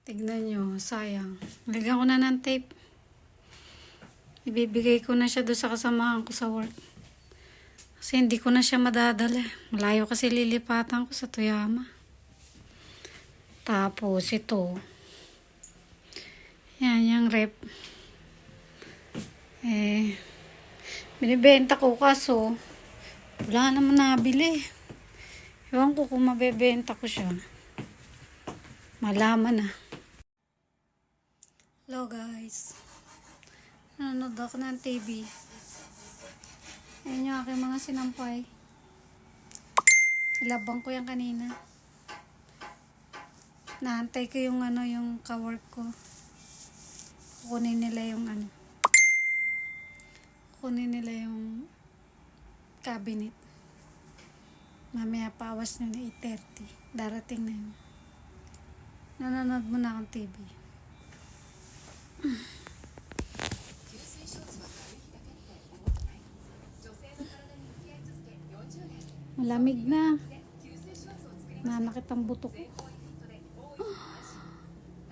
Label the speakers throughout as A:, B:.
A: Tignan nyo, sayang. Lagyan ko na ng tape. Ibibigay ko na siya doon sa kasamahan ko sa work. Kasi hindi ko na siya madadala. Malayo kasi lilipatan ko sa Toyama. Tapos ito. Yan, yung rep. Binibenta ko kaso wala naman nabili. Ewan ko kung mabebenta ko siya. Malaman na. Hello guys. Nanonood ako ng TV. Ayan yung aking mga sinampay. Ilabang ko yan kanina. Naantay ko yung yung kawork ko. Kukunin nila yung Kukunin nila yung cabinet. Mamaya pawas na 8:30. Darating na yun. Nanonood muna akong TV. Malamig na. Nanakit ang buto ko.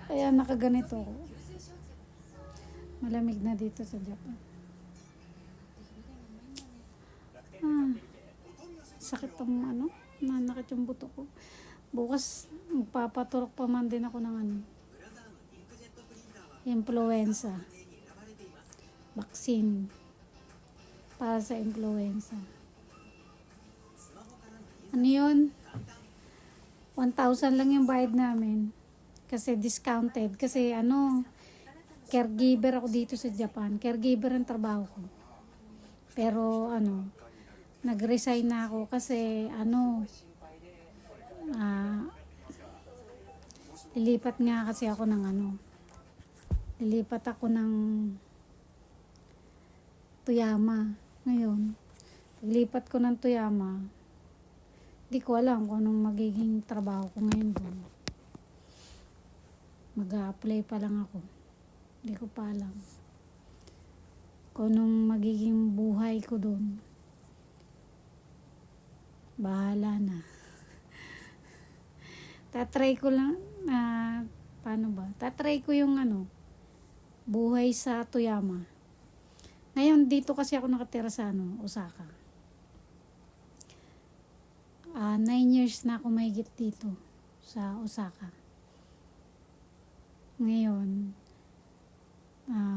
A: Kaya nakaganito ko. Malamig na dito sa Japan. Sakit ang nanakit yung buto ko. Bukas magpapaturok pa man din ako ng influenza vaccine para sa influenza. Ano yun? 1,000 lang yung bayad namin kasi discounted kasi caregiver ako dito sa Japan. Caregiver ang trabaho ko. Pero nag-resign na ako kasi lilipat nga kasi ako ng lilipat ako ng Toyama ngayon. Paglipat ko ng Toyama, di ko alam kung anong magiging trabaho ko ngayon doon. Mag-a-apply pa lang ako. Di ko pa alam kung anong magiging buhay ko doon. Bahala na. Tatry ko lang paano ba? Tatry ko yung buhay sa Toyama. Ngayon dito kasi ako nakatira sa Osaka. 9 years na ako mahigit dito sa Osaka. Ngayon,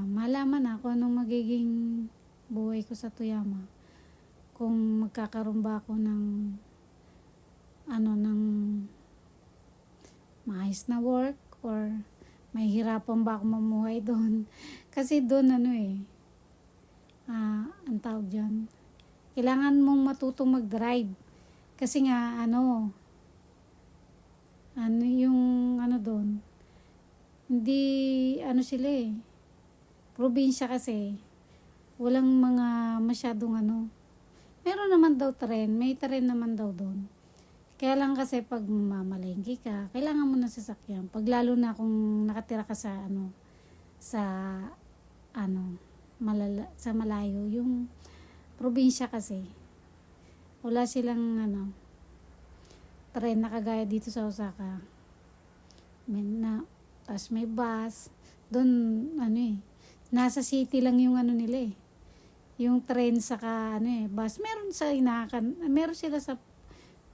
A: malaman na kung anong magiging buhay ko sa Toyama. Kung magkakaroon ba ako ng ng maayos na work or may hirapan ba ako mamuhay doon. Kasi doon ang tawag dyan, kailangan mong matutong mag-drive. Kasi nga yung doon, hindi sila probinsya kasi walang mga masyadong meron naman daw tren, may tren naman daw doon. Kaya lang kasi pag mamalengke ka, kailangan mo ng sasakyan. Pag lalo na kung nakatira ka sa sa malayo, yung probinsya kasi wala silang tren na kagaya dito sa Osaka. Tas may bus doon nasa city lang yung nila yung tren saka bus. Meron sila sa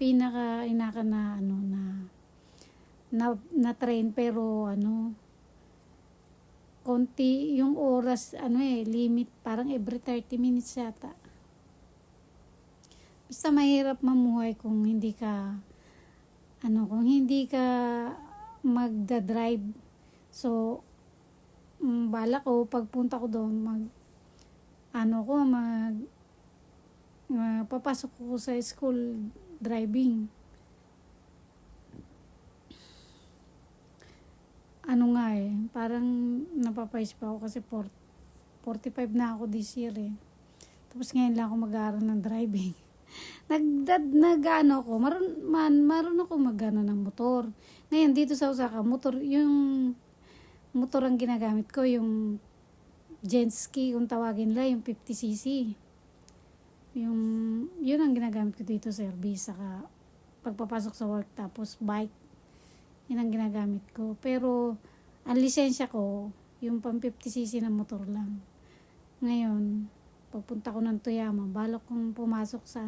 A: pinaka na train pero konti yung oras limit parang every 30 minutes yata. Basta mahirap mamuhay kung hindi ka magda-drive. So bala ko pagpunta ko doon papasok ko sa school driving. Parang napapais pa ako kasi 45 na ako this year Tapos ngayon lang ako mag-aaral ng driving. Maroon ako ng motor. Ngayon dito sa Osaka, yung motor ang ginagamit ko, yung Genski, kung tawagin nila, yung 50cc. Yun ang ginagamit ko dito sa service, saka pagpapasok sa work, tapos bike. Yun ang ginagamit ko. Pero Ang lisensya ko, yung pang 50cc na motor lang. Ngayon, pagpunta ko ng Toyama, balak kong pumasok sa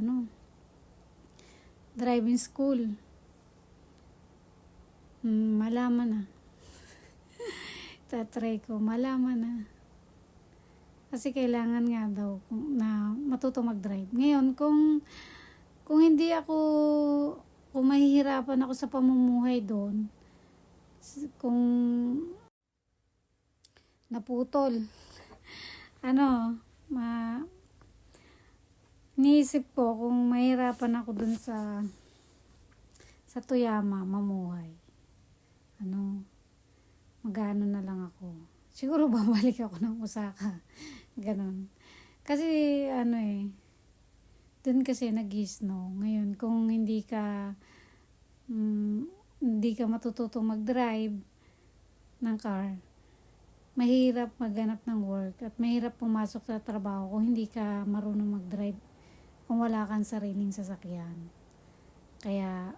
A: driving school. Malaman na. Tatry ko, malaman na. Kasi kailangan nga daw na matuto mag-drive. Ngayon, kung hindi ako, kung mahihirapan ako sa pamumuhay doon, kung naputol, niisip ko kung mahirapan ako doon sa Toyama, mamuhay. Magano na lang ako. Siguro babalik ako ng Osaka. Ganon. Kasi doon kasi nag-snow. Ngayon, kung hindi ka matututo mag-drive ng car, mahirap maghanap ng work at mahirap pumasok sa trabaho kung hindi ka marunong mag-drive, kung wala kang sariling sasakyan. Kaya,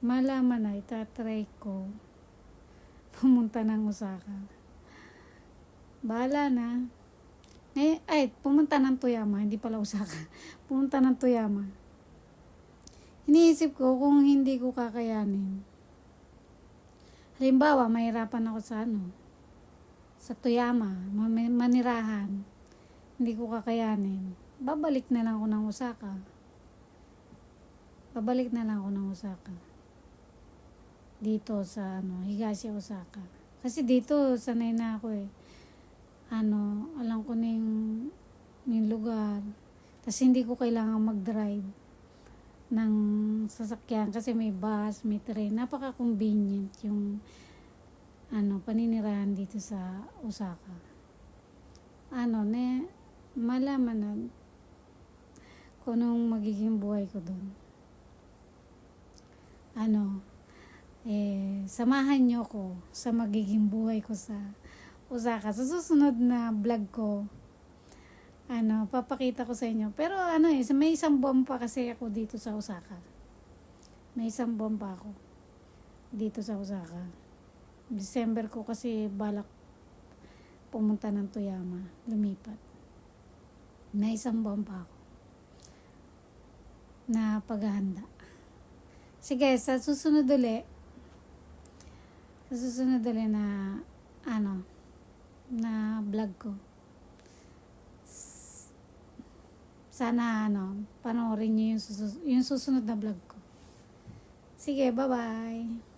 A: malaman na, itatry ko pumunta ng Osaka. Bahala na. Pumunta ng Toyama, hindi pala Osaka. Pumunta ng Toyama. Iniisip ko kung hindi ko kakayanin. Halimbawa, mahirapan ako sa Toyama, manirahan. Hindi ko kakayanin. Babalik na lang ako ng Osaka. Dito sa Higashi, Osaka. Kasi dito sanay na ako eh. Alam ko na yung lugar. Tapos hindi ko kailangan mag-drive ng sasakyan kasi may bus, may train. Napaka-convenient yung paninirahan dito sa Osaka. Malaman na kung anong magiging buhay ko doon. Samahan nyo ko sa magiging buhay ko sa Osaka. Sa susunod na vlog ko, papakita ko sa inyo. Pero may isang buwan pa kasi ako dito sa Osaka. May isang buwan pa ako dito sa Osaka. December ko kasi balak pumunta ng Toyama, lumipat. May isang buwan pa ako na paghahanda. Sige, sa susunod ulit na vlog ko. Sana panoorin niyo yung susunod na vlog ko. Sige, bye-bye.